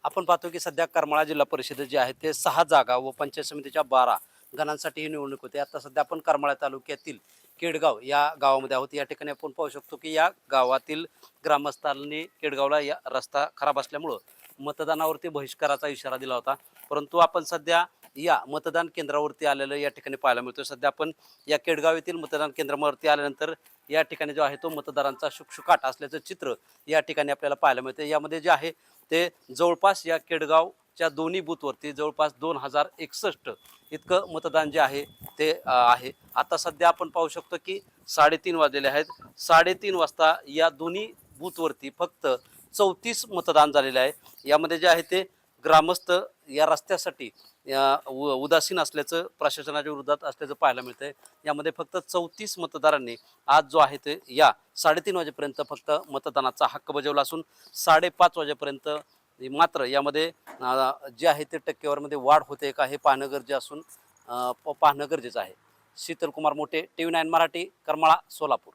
आपण पाहतो की सध्या करमाळा जिल्हा परिषद जे आहे ते 6 जागा व पंचायत समितीच्या 12 गणांसाठी ही निवडणूक होते. आता सध्या आपण करमाळा तालुक्यातील केडगाव या गावामध्ये आहोत. या ठिकाणी आपण पाहू शकतो की या गावातील ग्रामस्थांनी केडगावला या रस्ता खराब असल्यामुळं मतदानावरती बहिष्काराचा इशारा दिला होता. परंतु आपण सध्या या मतदान केंद्रावरती आलेलं या ठिकाणी पाहायला मिळतो. सध्या आपण या केडगाव येथील मतदान केंद्रावरती आल्यानंतर या ठिकाणी जो आहे तो मतदारांचा शुकशुकाट असल्याचं चित्र या ठिकाणी आपल्याला पाहायला मिळते. यामध्ये जे आहे ते जवळपास या केडगावच्या दोन्ही बूथवरती जवळपास 2061 इतकं मतदान जे आहे ते आहे. आता सध्या आपण पाहू शकतो की 3:30 वाजलेले आहेत. 3:30 वाजता या दोन्ही बूथवरती फक्त 34 मतदान झालेले आहे. यामध्ये जे आहे ते ग्रामस्थ या रस्त्यासाठी उदासीन असल्याचं प्रशासनाच्या विरोधात असल्याचं पाहायला मिळतंय. यामध्ये फक्त 34 मतदारांनी आज जो आहे ते या 3:30 वाजेपर्यंत फक्त मतदानाचा हक्क बजावला असून 5:30 वाजेपर्यंत मात्र यामध्ये जे आहे ते टक्केवारीमध्ये वाढ होते का हे पाहणं गरजेचं आहे. शीतल कुमार मोठे, TV9 मराठी, करमाळा, सोलापूर.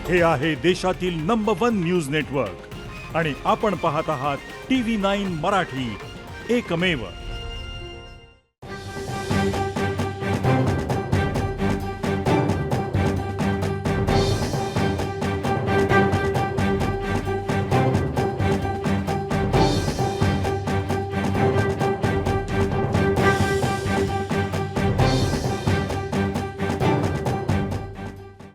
हे आहे देशातील नंबर 1 न्यूज नेटवर्क आणि आपण पाहत आहात TV9 मराठी, एकमेव.